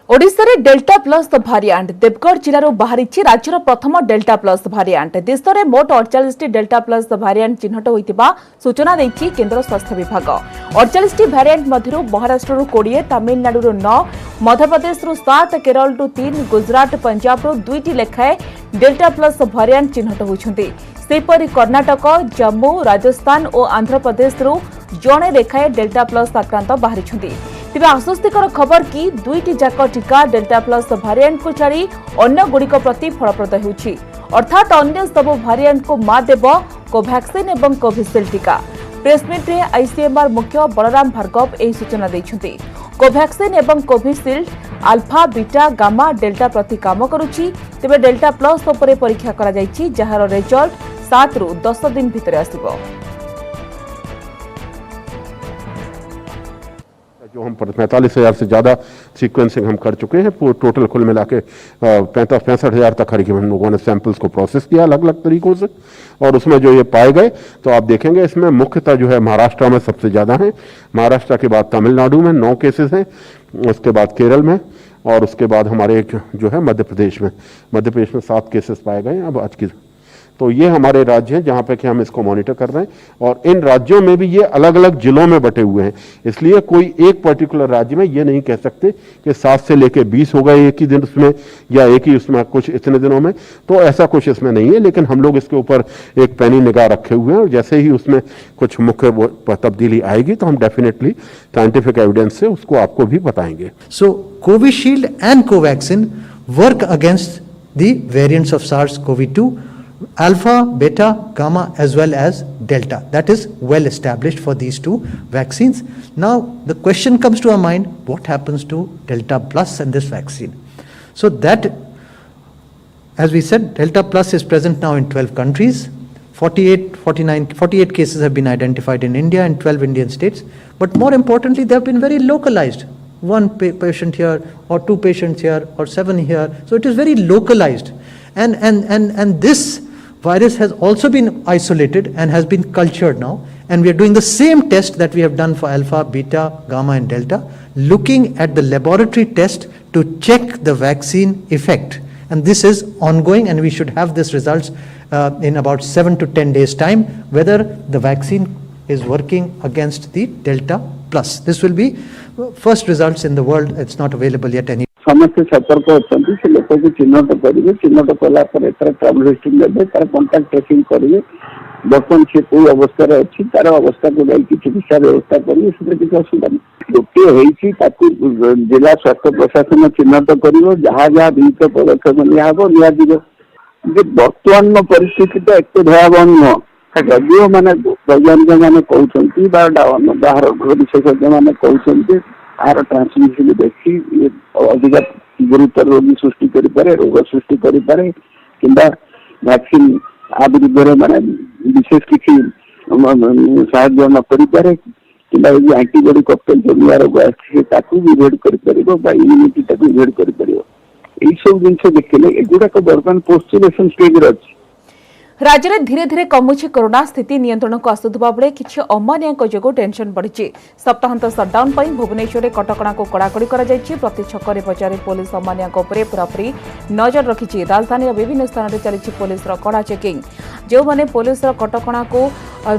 ओडिशा रे delta plus भारियांट Deogarh जिलूर बाहरी राज्यर प्रथम डेल्टा प्लस भारियांट देश में मोट 48 डेल्टा प्लस भारियांट चिन्हट होता सूचना देछि केंद्र स्वास्थ्य विभाग। 48 भारियांट मध्य महाराष्ट्र 20, तमिलनाडु 9, मध्यप्रदेश 7, केरल 3, गुजरात पंजाब 2 लेखाएं डेल्टा प्लस भारियांट चिन्हट होती। सेपरी कर्णाटक, जम्मू, राजस्थान और आंध्र प्रदेश जड़े लेखाएं डेल्टा प्लस आक्रांत बाहरी। तेज आश्वस्तिकर खबर कि 2टी जाक टीका डेल्टा प्लस भारियांट को छाड़ी अन्य गुड़िक प्रति फलप्रद होउछि, अर्थात अन्य सब भारियांट को मात देव कोवैक्सीन एवं कोविशील्ड टीका। प्रेसमिट रे आईसीएमआर मुख्य बलराम भार्गव यह सूचना देइछन्ति। कोवैक्सीन एवं Covishield alpha, beta, gamma, delta प्रति काम करुछि। तेबे डेल्टा प्लस उपरे परीक्षा करा जाइछि, जहार रिजल्ट 7 रु 10 दिन भितर आसिबो। जो हम 45,000 से ज़्यादा सीक्वेंसिंग हम कर चुके हैं, टोटल कुल मिला के 65,000 तक करीब हम लोगों ने सैंपल्स को प्रोसेस किया अलग अलग तरीकों से, और उसमें जो ये पाए गए तो आप देखेंगे इसमें मुख्यतः जो है महाराष्ट्र में सबसे ज़्यादा है। महाराष्ट्र के बाद तमिलनाडु में 9 केसेस हैं, उसके बाद केरल में, और उसके बाद हमारे एक जो है मध्य प्रदेश में 7 केसेस पाए गए अब आज की। तो ये हमारे राज्य हैं जहाँ पे कि हम इसको मॉनिटर कर रहे हैं, और इन राज्यों में भी ये अलग अलग जिलों में बटे हुए हैं, इसलिए कोई एक पर्टिकुलर राज्य में ये नहीं कह सकते कि 7 से लेके 20 हो गए एक ही दिन उसमें, या एक ही उसमें कुछ इतने दिनों में, तो ऐसा कुछ इसमें नहीं है। लेकिन हम लोग इसके ऊपर एक पैनी निगाह रखे हुए हैं, और जैसे ही उसमें कुछ मुख्य तब्दीली आएगी तो हम डेफिनेटली साइंटिफिक एविडेंस से उसको आपको भी बताएंगे। So Covishield and Covaxin work against the variants of SARS-CoV-2, alpha, beta, gamma as well as delta. That is well established for these two vaccines. Now the question comes to our mind, what happens to delta plus and this vaccine? So that, as we said, delta plus is present now in 12 countries. 48 cases have been identified in India and 12 Indian states. But more importantly, they have been very localized. One patient here or 2 patients here or 7 here. So it is very localized. And this virus has also been isolated and has been cultured now, and we are doing the same test that we have done for alpha, beta, gamma and delta, looking at the laboratory test to check the vaccine effect, and this is ongoing, and we should have this results in about 7 to 10 days time, whether the vaccine is working against the delta plus. This will be first results in the world. It's not available yet any. समस्त सतर्क अच्छा से लोक को चिन्हट करेंगे, चिन्हट कलापर travel history देते, तार कॉन्टाक्ट tracing करेंगे, बर्तमान से कोई अवस्था अच्छी तार अवस्था को लेकिन चिकित्सा व्यवस्था करेंगे, किसी असुविधा नहीं। गोटे हो जिला स्वास्थ्य प्रशासन चिन्हट कर जहाँ जहाँ विहित पदक्षेप निजी बर्तमान परिस्थिति तो एक भयावह नुह। जदिव मैंने वैज्ञानिक मैंने कहते बाहर विशेषज्ञ मैंने कहते आर ट्रांसमिशन देखी अधिक गुरुतर रोगी सृष्टि करे, रोग सृष्टि करे, किंबा वैक्सीन आ विरुद्ध माने विशेष किसी साहाय्य न करें, किंबा एंटीबॉडी कॉकटेल जो नया रोग आसी इभेड कर इम्यूनिटी इभेड कर सब जिन देखिले एगुड़ाक बर्तमान पोस्टुलेशन स्टेज अच्छी। राज्य में धीरे धीरे कमुछि कोरोना स्थिति नियंत्रण को आसुवा बेले किछि अमानियाक जोगु टेंशन बढ़ी। सप्ताहांत सटडाउन पर भुवनेश्वर में कटकणा को कड़ाकड़ी प्रति छकरे पचारे पुलिस अमानियाक पूरापूरी नजर रखी। राजधानी विभिन्न स्थान में चली पुलिस कड़ा चेकिंग। जो मैंने पुलिस कटकणा को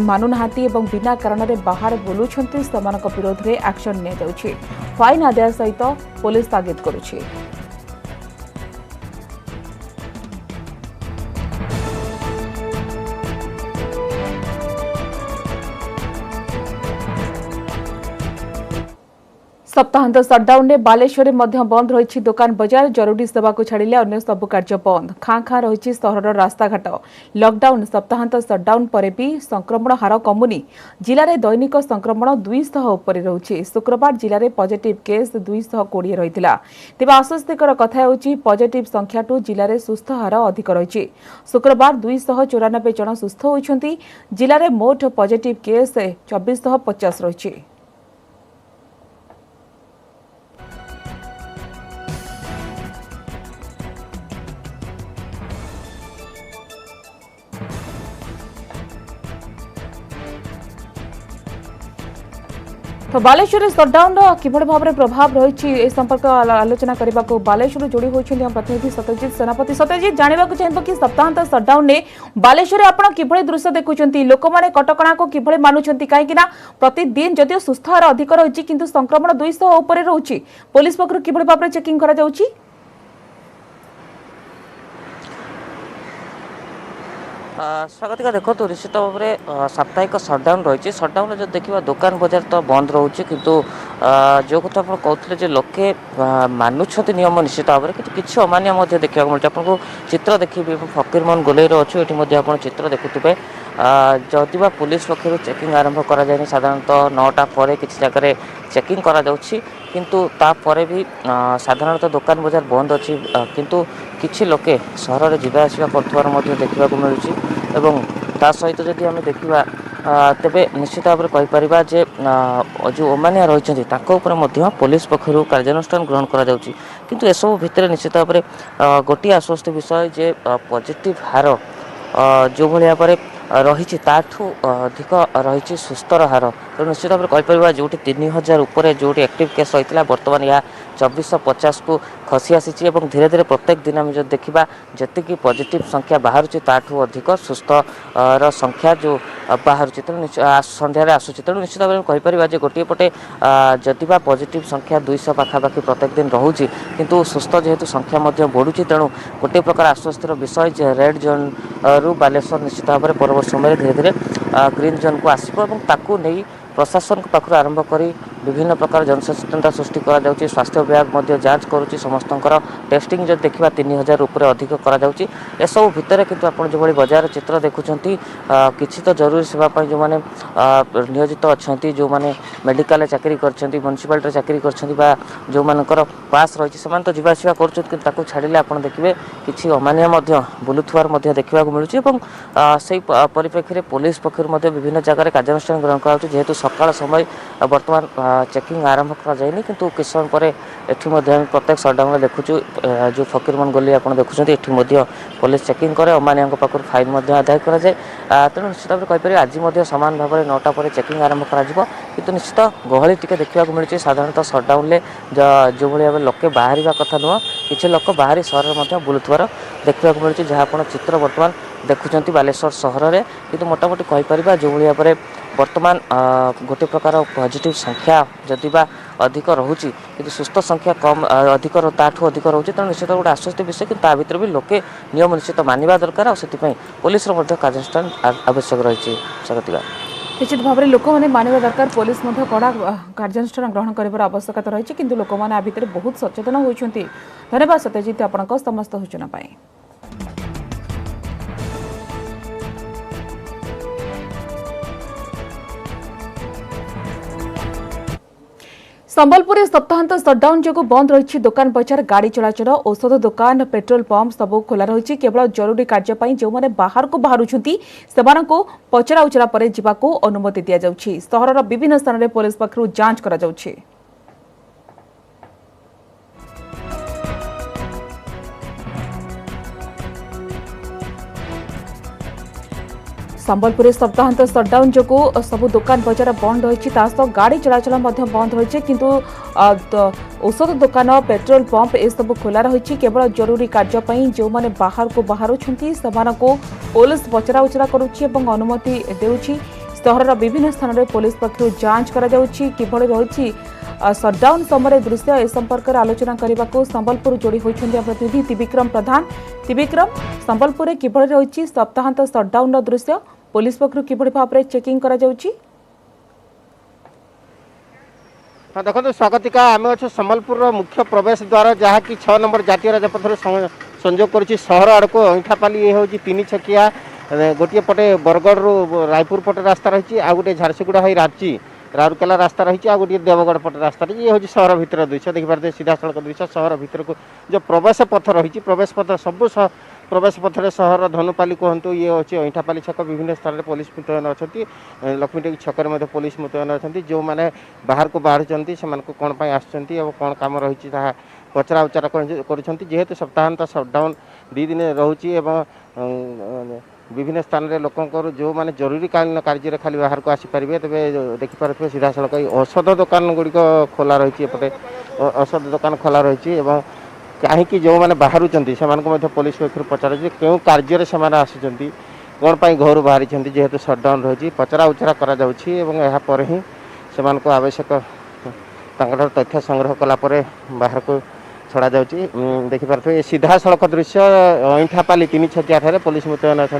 मानुना बिना कारण बाहर बुलूंट से विरोध में एक्शन नि फाइन आदाय सहित पुलिस तागिद करुछि। सप्ताहांत सटडाउन में बालेश्वर में बंद रही दुकान बजार, जरूरी सेवा को छाड़िले अन्य सबु कार्य बंद। खाँ खाँ रही सहर रास्ताघाट। लॉकडाउन सप्ताहांत सटडाउन पर भी संक्रमण हार कमुनी। जिले में दैनिक संक्रमण 200 उपर रही। शुक्रवार जिले में पॉजिटिव केस 220 रही। तेज आश्वस्तिकर कथा होची पॉजिटिव संख्या जिले में सुस्थ हार अधिक रही। शुक्रवार 294 जन सुस्थ होती। जिले में मोट पॉजिटिव केस 2450 रही। तो बालेश्वर सटडाउन किभଳି भाव प्रभाव रही ए संपर्क आलोचना करने को बालेश्वर जोड़ी होती प्रतिनिधि सत्यजित सेनापति। सत्यजित जानवा चाहिए कि सप्ताहांत सटडाउन ने बालेश्वर आप किभଳି दृश्य देखुं लोक मैंने कटकणा को किभଳି मानुंट कहीं प्रतिदिन जदिव सुस्थ हार अधिक रही किंतु संक्रमण 200 उपर रही पुलिस पक्षर किभଳି भाव चेकिंग करा जाउची? स्वागतिका देखो निश्चित भाव में साप्ताहिक सटडाउन रही सटडाउन जो देखा दुकान बजार तो बंद रोचे किंतु जो कथा आप कहते लोके मानुंट नियम निश्चित भाव में कि किसी अमान्य देखा मिलता आपको चित्र देखिए फकीरमोहन गोलेर अच्छे ये आप चित्र देखुवे जदि पुलिस पक्ष चेकिंग आरंभ कराए साधारणतः 9टा पर किसी जगह चेकिंग करा किंतु तापर भी साधारणतः दुकान बजार बंद अच्छी किंतु किछि लोके सहर में जावास देखा मिलूँ ता सहित जदि आम देखा तेबे निश्चित भाव में कहीपर जे जो अमानिया रही पुलिस पक्षर कार्यानुष्ठान ग्रहण करा किंतु एसबू भितर निश्चित भाव में गोटे आश्वस्त विषय जे पॉजिटिव हार जो भाई भाव में रही अधिक रही सुस्थर हार तो निश्चित भाव में कहीपर जो 3000 उपर जो एक्टिव केस रही है बर्तमान यह 2450 को खसी आसी धीरे धीरे प्रत्येक दिन आम जो देखा जी पॉजिटिव संख्या बाहर अधिक सुस्थ संख्या जो बाहर तो सन्धार आसूँ तेणु निश्चित भाव में कहीपर गोटे पटे जदि पॉजिटिव संख्या 200 पाखापाखि प्रत्येक दिन रोचे किंतु सुस्थ जेहेतु संख्या बढ़ुची तेणु गोटे प्रकार आश्वस्तिर विषय रेड जोन रु बालेश्वर निश्चित भाव में परवर्त समय धीरे धीरे ग्रीन जोन को आसो नहीं प्रशासन पाखु आरंभ करी विभिन्न प्रकार जनसचेतनता सृष्टि करा जाउची स्वास्थ्य विभाग जांच करुच्ची समस्त टेस्टिंग जो देखा 3000 उपर अधिक करासबू भितर किंतु आप जो बजार चित्र देखुं किसी तो जरूरी सेवाई जो मैंने नियोजित अच्छा जो मैंने मेडिकल चाकरी कर म्युनिसिपालिटी चाकरी कर जो मानकर पास रही से तो जावास कर छाड़े आप देखिए किसी अमानिया बुलुथुआर देखा मिलूँ से परिप्रेक्षी में पुलिस पक्ष विभिन्न जगह कार्यानुष्ठान ग्रहण कराऊँ जेहेतु सकाल समय बर्तमान चेकिंग आरंभ कराए किंतु किस समय पर एठी प्रत्येक सटडाउन देखुँ जो फकीरमोहन गोली आप देखुं ये पुलिस चेकिंग करे अमानिया पाखर फाइन आदाय कराए तेणु निश्चित भाव में कहीपर आज सामान भाव में 9टा पर चेकिंग आरंभ कर निश्चित गहली टी देखा मिलूँ साधारणतः सटडाउन जो भाई लोके बाहर कथा नुह किसी लोक बाहरी सहर में बुलुथुआर देखा मिलूँ जहाँ आप चित्र बर्तमान देखुं बालेश्वर सहर में किंतु मोटामोटी कहीपर जो भाई भाव बर्तमान गोटे प्रकार पॉजिटिव संख्या जदि अधिक रोचे कि सुस्थ संख्या कम अधिक अधिक रोचे तेणु निश्चित गोटे आश्वस्त विषय कि भर भी लोके नियम निश्चित मानवा दरकार से पुलिस कार्यानुष्ठान आवश्यक रही स्वागतिका निश्चित भाव में लोक मैंने मानवा दरकार पुलिस कड़ा कार्यानुष्ठान ग्रहण कर आवश्यकता रही किंतु लोक मैंने भितर बहुत सचेतन होती। धन्यवाद सत्यजित आपंक समस्त सूचना। संबलपुर सप्ताहांत सटडाउन जो बंद रही दुकान बजार गाड़ी चलाचल औषध दुकान पेट्रोल पंप सब खोला रही केवल जरूरी कार्य जो मैंने बाहर को बाहरुंट पचरा उचरा पर जावाक अनुमति दि जाउछि। सहरर विभिन्न स्थान में पुलिस पक्षरु जांच करा जाउछि। संबलपुर सप्ताहांत सटडाउन जो सबु दुकान बजार बंद रही गाड़ी चलाचल बंद रही किंतु औषध दुकान पेट्रोल पंप ए सब खोला रही केवल जरूरी कार्य जो मैंने बाहर को बाहरुंट पुलिस पचरा उचरा करुच्ची अनुमति देउछि। सहरर विभिन्न स्थान में पुलिस पक्षरु जांच करा जाउछि किभଳି रही सटडाउन समय दृश्य ए संपर्क में आलोचना करने को संबलपुर जोड़ी होती प्रतिनिधि त्रिविक्रम प्रधान। त्रिविक्रम, संबलपुर किभଳି रही सप्ताहांत सटडाउन दृश्य पुलिस पक्षरु किभଳି भाव में चेकिंग करा जाउछि? हाँ देखो स्वागतिका आम अच्छे संबलपुर मुख्य प्रवेश द्वार जहाँकि 6 नंबर जातीय राजपथ संजोग करुच्ची सहर आड़ को अईठापाली ये हूँ 3 छकिया गोटे पटे बरगढ़ रु रायपुर पटे रास्ता रही आ गए झारसुगुड़ा हो रांची राउरकेला रास्ता रही आ गए देवगढ़ पटे रास्ता रही ये हूँ सहर भितर दृश्य देखिए सीधा सड़क दृश्य सहर भितर को जो प्रवेश पथ रही प्रवेश पथ सब प्रवेश पथरे सहर धनुपाली कहतु ये अच्छे अईठापाली छक विभिन्न स्थान में पुलिस मुतयन अच्छा लक्ष्मीटेक छक पुलिस मुतयन अच्छा जो मैंने बाहर को बाहर से कौन आसुँच कौन कम रही पचरा उचरा करेतु सप्ताहांत सटडाउन 2 दिन रोचे विभिन्न स्थान में लोकंर जो माने जरूरीकालीन कार्य खाली बाहर को आसीपारे तेज देखिपे सीधा सड़क औषध दुकान गुड़िक खोला रही एपटे औषध दुकान खोला रही कहीं जो मैंने बाहर से पुलिस पक्ष पचार क्यों कार्य से आसुँच कौन पर घर बाहरी जेहेतु सटडाउन रही पचरा उचरा करापर ही से आवश्यक तथ्य संग्रह कलापर बाहर को छड़ा जाऊँगी देखिपे सीधा सड़क दृश्य अईठापाली 3 छकिया ठारे पुलिस मुतयन अच्छा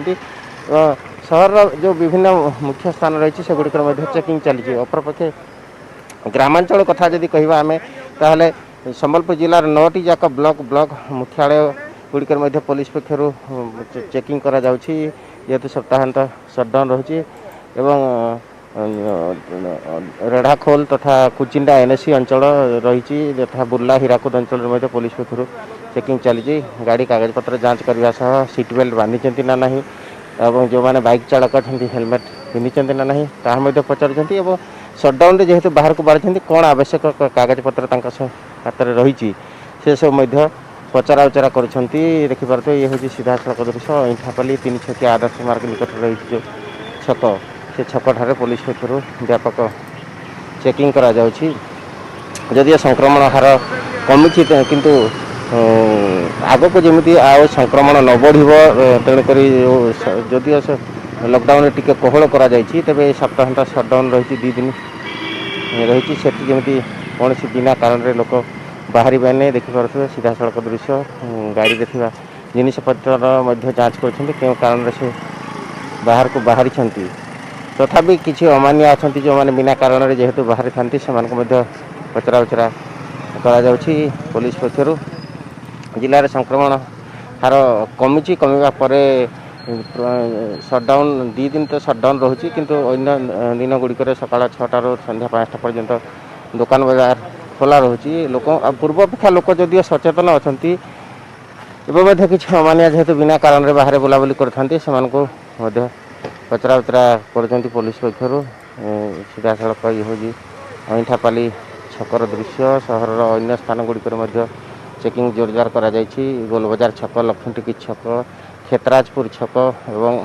सहर जो विभिन्न मुख्य स्थान रही से गुड़िकर चेकिंग चली अपरपक्षे ग्रामांचल कथा जदि कहवा आम ताहले संबलपुर जिलार 9टी जाक ब्लॉक मुख्यालय गुड़िकर पुलिस पक्ष चेकिंग करा जाउछि जेहेतु सप्ताहांत सटडाउन रही रेढ़ाखोल तथा कुचिंडा एनएससी अंचल रही तथा बुर्ला हीराकुद अंचल पुलिस पक्ष चेकिंग चली गाड़ी कागज पत्र जांच करने सीट बेल्ट बांधी ना नहीं और जो मैंने बाइक चालक हेलमेट पिंधि ना नहीं ताहा पचार सटडाउन जेहेतु बाहर को बाहर कौन आवश्यक कागज पत्र हाथ में रही से सब पचरा उचरा कर देखिपे ये हूँ सीधा सड़क दृश्य अईठापाली 3 छकिया आदर्श मार्ग निकट रही जो छक से छक ठारे पुलिस पक्ष व्यापक चेकिंग करा जाउछि जदि संक्रमण हार कमी किंतु आग को जमी संक्रमण न बढ़ तेणुक जदि लॉकडाउन टिके कोहल करा जाइछि तेबे सप्ताहांत सटडाउन रही 2 दिन रही जमी कौन बिना कारण रे लोक बाहरी मैंने देखिपे सीधा सड़क दृश्य गाड़ी देखा जिनपतर जांच कर कारण से बाहर को बाहरी तथापि किसी अमान्य अच्छा जो मैंने बिना कारण जेहेतु बाहरी था से पचरा उचरा करा पुलिस पक्षर जिले संक्रमण हार कमी कमिबा परे सटडाउन 2 दिन तो सटडाउन रही किंतु अन्य दिन गुड़िक सकाल 6टार संध्या 5टा पर्यंत दुकान बाजार खोला रही लोक पूर्वापेक्षा लोक जदि सचेतन अच्छा किसी अमानिया जेहेतु बिना कारण बाहर बुलाबुली करते पचरा उचरा कर पुलिस पक्षर सीधा सड़क ये हूँ अईठापाली छकर दृश्य सहर अन्य स्थान गुड़िकर चेकिंग जोरदार करा गोलबजार छक लक्ष्मीटिकी छक खेतराजपुर छक एवं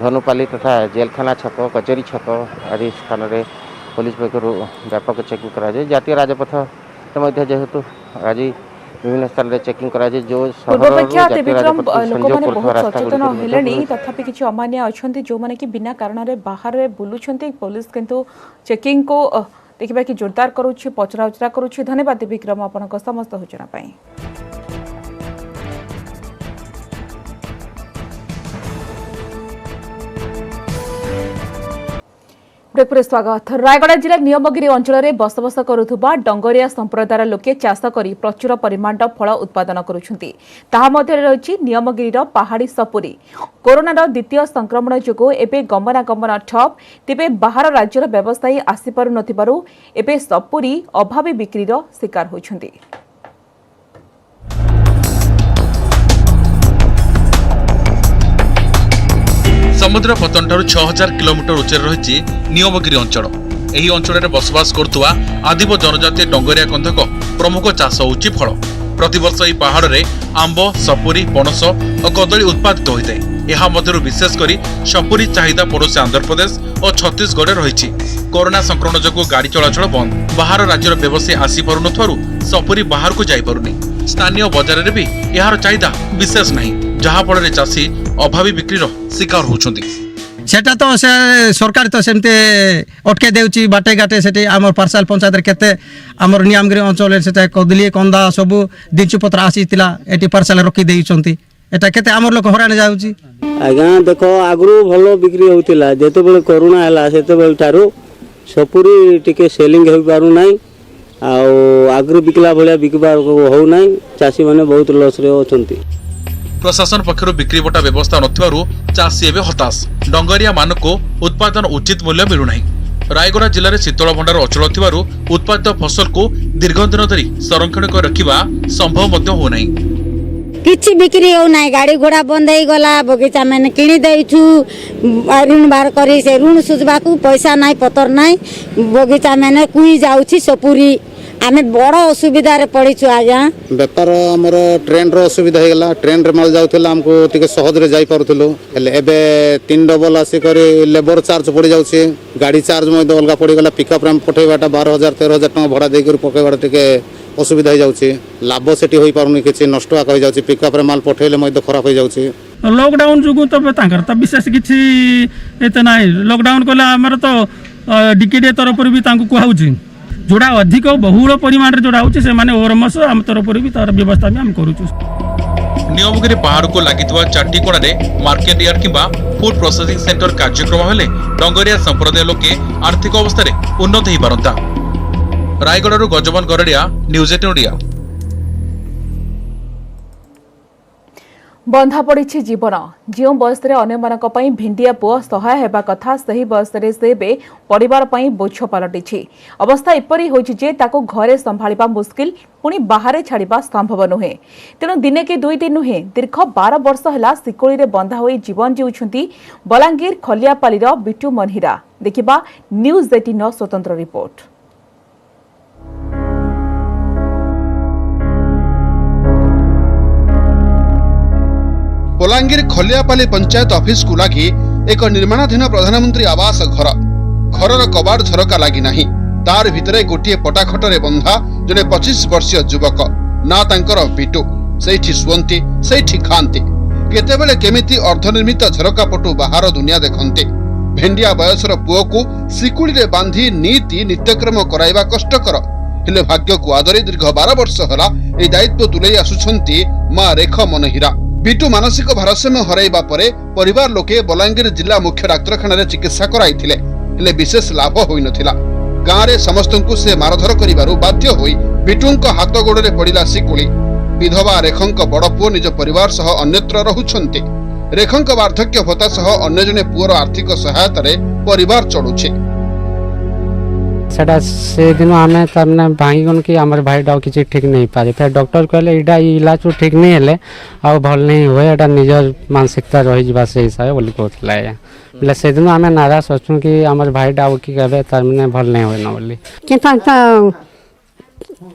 धनुपाली तथा जेलखाना छक कचेरी छक आदि स्थान में पुलिस पक्ष व्यापक चेकिंग करा जातीय राजपथ जेहेतु आज विभिन्न स्थान में चेकिंग करा जो पूर्वापेक्षा त्रिविक्रम लोक मैंने बहुत सचेतन हेलेनी तथापि किछि अमान्य अछंती जो माने कि बिना कारण रे बाहर रे बुलुछंती पुलिस किंतु चेकिंग को देखिबा कि जोरदार करूछि पचरा उचरा करूछि धन्यवाद त्रिविक्रम आपनक समस्त सूचना पाई ब्रेकपुर स्वागत रायगड़ा जिला नियमगिरी अंचल में बसवास करुवा डंगरिया संप्रदायर लोके चाष कर प्रचुर परिमाण फल उत्पादन करुछंती ताहा मध्य रही नियमगिरी पहाड़ी सपुरी कोरोनार द्वितीय संक्रमण जोगु एबे गमनागमन ठप तेबे बाहर राज्यर व्यवसायी आसीपारु नथिबारु एबे सपुरी अभावी बिक्रीर शिकार होइछंती। समुद्र पतन ठारू 6000 किलोमीटर उच्चर रही नियमगिरी अंचल। एही अंचल में बसवास करुवा आदिव जनजातीय डंगरिया कंधक प्रमुख चाष होउछि फल। प्रतिवर्ष यह पहाड़ में आंब सपुरी पणस और कदली उत्पादित होता है। यह मध्यरु विशेषकर सपुरी चाहिदा पड़ोसी आंध्र प्रदेश और छत्तीसगढ़ रही। कोरोना संक्रमण जोगु गाड़ी चलाचल बंद बाहर राज्यर व्यवसायी आसी पारुनथारु सपुरी बाहर को जाई पारुनी। स्थानीय बाजार में भी यार चाहिदा विशेष नहीं जहाँ फल चाषी अभावी बिक्रीर शिकार होउछंती। सेटा तो से सरकार तो सेमते अटके देउची बाटे घाटे सेठी आमर पार्सल पंचायत केते आमर नियमगिरी अंचल सेटा कदली कंदा सब दिंचु पत्र आसीतिला एटी पार्सल रखी देइछंती एटा केते आमर लोक हराने जाउची। आगा देखो आगरू भलो बिक्री होतिला जेते बेले कोरोना हला सेते बेले तारू सपुरी टिके सेलिंग होई पारु नाही आ आगरू बिकला भलिया बिकबार हो नाही चासी माने बहुत लॉस रे होचंती। प्रशासन पक्षर बिक्री बटा व्यवस्था नथिबारु चाषी एवं हताश डंगरिया मानको उत्पादन उचित मूल्य मिलुना। रायगड़ा जिले में शीतल भंडार अचल थिबारु उत्पादित फसल को दीर्घ दिन धरी संरक्षण कर रखिबा संभव मध्य हो नाही। किछि बिक्री हो नाही गाड़ी घोड़ा बंद हो गला बगीचा मैंने किणी देइछु ऋण बार करी से ऋण सुझबा को पैसा नाही पतर नाही बगीचा मैंने कुई जाउछि सपुरी आमे बड़ असुविधा पड़ीचु आज्ञा। बेपार आमर ट्रेन रो असुविधा हो गला ट्रेन रे माल जाउथला हमको टिके सहज रे जाई पारुथलो हेले एबे 3 डबल आसी करी लेबर चार्ज पड़ी जाउछे गाड़ी चार्ज मध्ये अलगा पड़ी गला पिकअप रे पठेबाटा 12000 13000 टका भाड़ा दे कर पकेबाटा टिके असुविधा हो जाउछे लाभ सेठी होई पारुनी किछि नष्ट आका हो जाउछे पिकअप रे माल पठेले मध्ये खराब हो जाउछे लॉकडाउन जुगु तो तांकर तो विशेष किछि एते नाही लॉकडाउन कोला हमर तो डीकेडी तरफ भी तांको कुहाउछि जोड़ा अधिक बहुल परिमाण रे जोड़ा होछि से माने ओरमस हम तरफ भी तार व्यवस्था में हम करूछु। नियमगिरी पहाड़ को लागितवा चाटी कोणारे मार्केट यार्ड किंबा फूड प्रोसेसिंग सेंटर कार्यक्रम हेले डंगरिया संप्रदाय लोके आर्थिक अवस्था रे उन्नत होई पारंता। रायगढ़ गजबन गरडिया न्यूज 18 ओडिया। बंधा पड़ी जीवन जो बयस अन्य भिंडिया पुओ सहाय हेबा कथा सही बयस से परिवार बोझ पलटि अवस्था एपरी होइछि जे ताको घरे संभाळिबा मुस्किल पुणी बाहर छाड़िबा संभव नुहे तेणु दिने के 2 दिन नुहे दीर्घ 12 वर्ष है सिकोड़ी रे बंधा होई जीवन जीउछंती बलांगीर खलियापालीर बिटू मनहिरा। देखिबा न्यूज 18 स्वतंत्र रिपोर्ट। बलांगीर खलियापाली पंचायत ऑफिस को लगी एक निर्माणाधीन प्रधानमंत्री आवास घर घर कबाड़ झरका लगी नहीं तार भितरे गोटे पटाखटरे बंधा जने 25 वर्षीय युवक ना तांकर बिटू सेठी सुवंती सेठी खांती केतेबेले केमिति अर्धनिर्मित झरका पटु बाहर दुनिया देखंते भेंडिया बयसर पुओ को सिकुड़ी रे बांधी नीति नित्यक्रम कराइबा कष्टकर हेले भाग्य को आदरी दीर्घ 12 वर्ष होला ए दायित्व तुले आसुछंती मा रेख मनहिरा। बिटू मानसिक भारसाम्य हराइबा परे परिवार लोके बलांगीर जिला मुख्य डाक्तरखाना रे चिकित्सा कराइथिले हेले विशेष लाभ होई नथिला। गाँ रे समस्तंकु से मारधर करिबारु बाध्य होई बिटूंक हाथ गोड़ रे पड़िला सिकुली विधवा रेखंक बड़ पुओ निज परिवार सह अन्यत्र रहुछन्ते रेखंक वार्धक्य भत्ता सह अन्य जने पुओर आर्थिक सहायता रे परिवार चलुछे सेटा से दिन आमे तमने भांगीगन कि हमर भाई डाउ किछि ठीक नहीं पारे फिर डॉक्टर कहले इडा इलाज ठीक नहीं हेले आ भल नहीं होए एटा निजर मानसिकता रहि जिबा से हिसाब बोली कहतला बले से दिन आमे नाराज सोचु कि हमर भाई डाउ कि कहबे तमने भल नहीं होए न बोली केता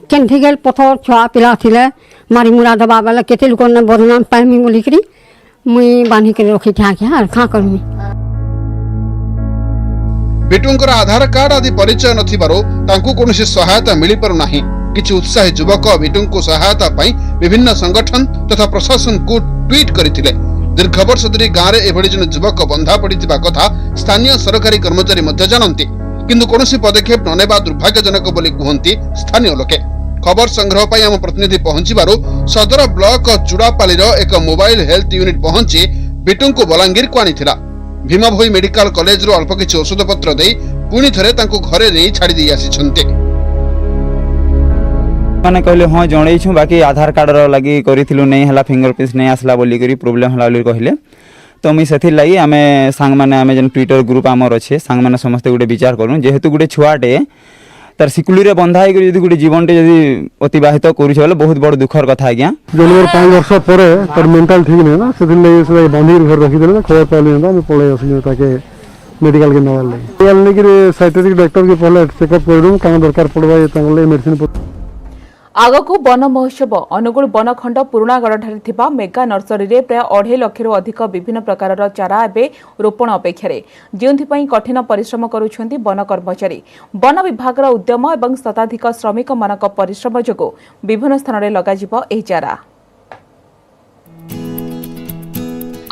केन थिगल पथर छुआ पिला थिले मारी मुरा दबा वाला केते लोक ने बदनाम पाइमी बोली करी मुई बांधी के रखी था क्या खा करमी बिटूंकर आधार कार्ड आदि परिचय नथिबारो तांकु कोनोसी सहायता मिली पारु नाही किछि उत्साही युवक बिटूंको सहायता पई विभिन्न संगठन तथा प्रशासन को ट्वीट करिथिले दीर्घ वर्ष धरि गाँ रे एभଳି जन युवक बंधा पड़िथिबा कथा स्थानीय सरकारी कर्मचारी मध्ये जानନ୍ତି किंतु कोनोसी पदक्षेप ननेबा दुर्भाग्यजनक बोली कहंती स्थानीय लोके। खबर संग्रह पई हम प्रतिनिधि पहुंचीबारो सदर ब्लॉक चुड़ापालीर एक मोबाइल हेल्थ यूनिट पहुंची बिटूंको बलांगीर को आनिथिला भीमाभोई मेडिकल कॉलेज रो अल्प किछि औषध पत्र देई पुणी थरे तांको घरे नै छाडी दै आसीछन्ते माने कहले हां जणै छु बाकी आधार कार्ड रो लागि करिथिलु नै हला फिंगरप्रिंट नै आसला बोली करी प्रॉब्लम हला बोली कहले तो मी सेथि लागि आमे सांग माने आमे जन ट्विटर ग्रुप हमर अछि सांग माने समस्त गुडे विचार करू जेहेतु गुडे छुआटे तार सिकुली रे बंधा है यदि गुटे जीवन टे यदि अतिबाहित करूछ बोले बहुत बड़ दुखर कथा आज्ञा जनवर 5 वर्ष परे तर मेंटल ठीक नै ना सेदिन ले से बांधी घर रखि देले खबर पाली ना मैं पळे असली ताके मेडिकल के नवाल ले याल ने कि साइकियाट्रिक डॉक्टर के पहले चेकअप करू काम दरकार पड़बा ये तंगले मेडिसिन आगकू वन महोत्सव अनुगुल वनखंड पुराणागढ़ थिबा मेगा नर्सरी रे प्राय 2.5 लाख अधिक विभिन्न प्रकार चारा एबे रोपण अपेक्षा जोंथिपई कठिन परिश्रम करुछंती वन कर्मचारी वन विभाग उद्यम एवं शताधिक श्रमिक मानक परिश्रम जोगु विभिन्न स्थान रे लगाजिबो एही चारा।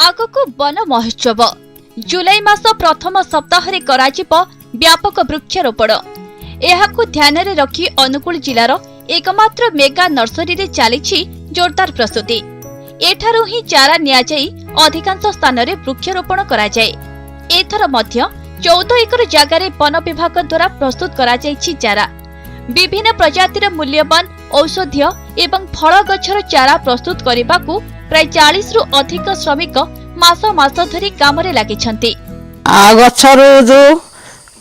आगकू वन महोत्सव जुलाई मास प्रथम सप्ताह रे कराजिबो व्यापक वृक्षारोपण एहाकू ध्यान रे रखी अनुगुल जिलार एकमात्र मेगा नर्सरी रे चलीछि जोरदार प्रस्तुति एठारु ही चारा निया जाई अधिकांश स्थान रे वृक्षारोपण करा जाय एथर मध्य 14 एकर जगह रे वन विभाग द्वारा प्रस्तुत करा जायछि चारा विभिन्न प्रजातिर मूल्यवान औषधीय एवं फल गछर चारा प्रस्तुत करबाकू प्राय 40 रु अधिक श्रमिक मास मास धरि काम रे लागिछन्ति आ गछरो जो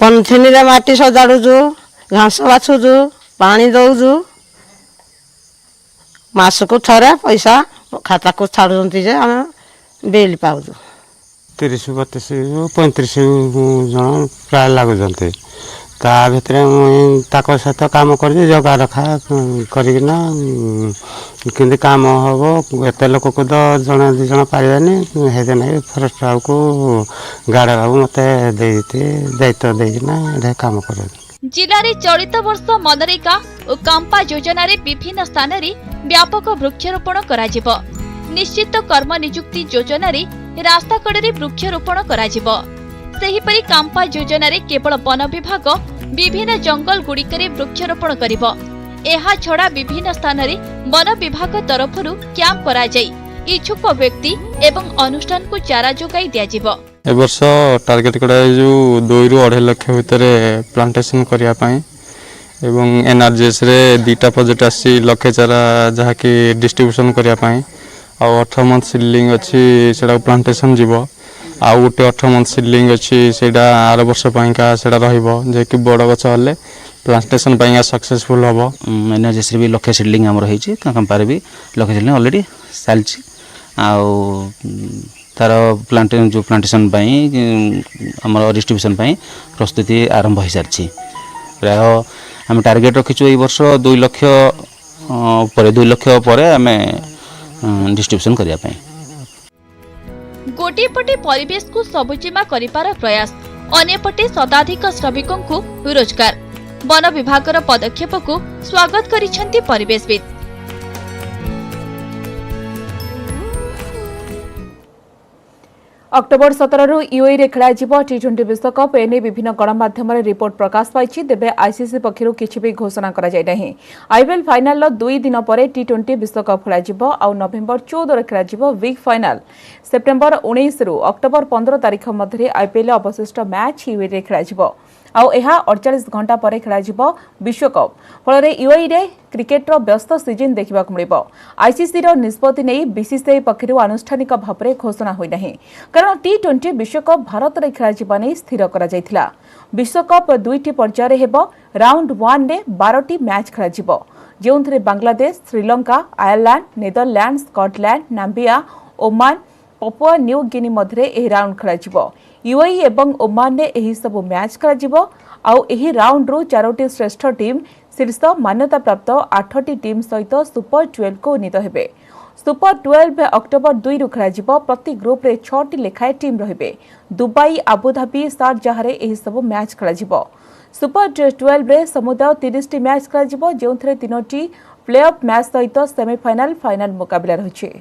पनथिनी रे माटी सजाडु जो घास बाछु जो पानी दउ जो मासको थरे पैसा खाता को छाड़ुंती जे हम बिल पाउजु 30 32 35 जन प्राय लागुचंते ତା ଭିତରେ ମୁଇଁ ତାଙ୍କ ସହିତ କାମ କରିଛି ଜଗା ରଖା କରିକିନା କେମିତି କାମ ହେବ ଏତେ ଲୋକକୁ ତ ଜଣେ ଦୁଇ ଜଣ ପାରିବେନି ସେଇଥିପାଇଁ ଫରେଷ୍ଟ ବାବୁକୁ ଗାର୍ଡ଼ ବାବୁ ମୋତେ ଦାୟିତ୍ୱ ଦେଇକିନା ଏଠି କାମ କରେ। जिले चलित वर्ष मनरेगा और कांपा योजन विभिन्न स्थान में व्यापक वृक्षरोपण कराजिब। निश्चित कर्म नियुक्ति योजन रास्ता कड़े वृक्षरोपण कराजिब। सेहिपरि कांपा योजन केवल वन विभाग विभिन्न जंगल गुड़िकरे वृक्षरोपण करिब। एहा छड़ा विभिन्न स्थान में वन विभाग तरफ कैंप कराई इच्छुक व्यक्ति एवं अनुष्ठान को चारा जोगाई दियाजिब। ए वर्ष टार्गेट करा जो 2 ରୁ 2.5 लाख भितर प्लांटेशन करिया पाई एवं एनआरजीएस रे 2टा प्रोजेक्ट आसी लखे चारा जहा कि डिस्ट्रीब्यूशन करिया पाई आ 18 मंथ सीडलिंग अछि सेडा प्लांटेशन जीवो आ गोटे 18 मंथ सीडलिंग अछि सेडा आर वर्ष पाई का सेडा रहिबो जे कि बड़ गछ हले प्लांटेशन पाई सक्सेसफुल हबो। एनआरजीएस रे भी लखे सीडलिंग हमर होईची कंपारे भी लखे सीडलिंग ऑलरेडी सालची आ तार प्लांटेशन आम डिस्ट्रीब्यूशन प्रस्तुति आरंभ हो सारी प्राय आम टार्गेट रखीचु ये वर्ष 2 लाख पर 2 लाख पर आम डिस्ट्रीब्यूशन करने। गोटे पटे परिवेश को सबुजिमा करिपार प्रयास अन्यपटे शताधिक श्रमिकों को रोजगार वन विभाग पदक्षेप को स्वागत करिसेंती परिवेशविद। अक्टोबर 17 रु यूएई रे खेला जीवो टी20 विश्वकप एने विभिन्न गणमाध्यम रिपोर्ट प्रकाश पाई तेबे आईसीसी पक्षरु किछि भी घोषणा करा जाय नहीं। आईपीएल फाइनल 2 दिन पर टी20 विश्वकप खेला जीवो आ नवेम्बर 14 रे खेला जीवो वीक फाइनल सेप्टेम्बर 19 रु अक्टोबर 15 तारिख मध्य आईपीएल अवशिष्ट मैच यूएई रे खेला जीवो आउ एहा 48 घंटा पर खेला जीवो विश्वकप फल यूएई रे क्रिकेट रो व्यस्त सीजन देखा मिलिबो। आईसीसी रो निष्पत्ति नहीं बीसीसीआई पक्षरु आनुष्ठानिक भाव में घोषणा होई नहीं कारण टी20 विश्वकप भारत रे खेला जीवा नहीं स्थिर करा जायथिला। विश्वकप 2टी पर्याय रे हेबो। राउंड 1 रे 12टी मैच खेला जीवो जेउंथरे Bangladesh Sri Lanka Ireland Netherland Scotland Namibia Oman Papua New Guinea मध्य एही राउंड खेला जीवो। यूएई एवं ओमान ने एही सब मैच खेला जीवो आउ एही राउंड रू 4टी श्रेष्ठ टीम शीर्ष मान्यता प्राप्त 8टी टीम सहित सुपर 12 को उन्नीत हेबे। सुपर 12 अक्टोबर 2 रु खेला जीवो। प्रति ग्रुप रे 6टी लेखाए टीम रहिबे। दुबई आबुधाबी शारजाह रे एही सब मैच खेला जीवो। सुपर 12 रे समुदाय 30टी मैच खेला जीवो जेउथरे 3टी प्लेऑफ मैच सहित सेमीफाइनल फाइनल मुकाबला रहिछि।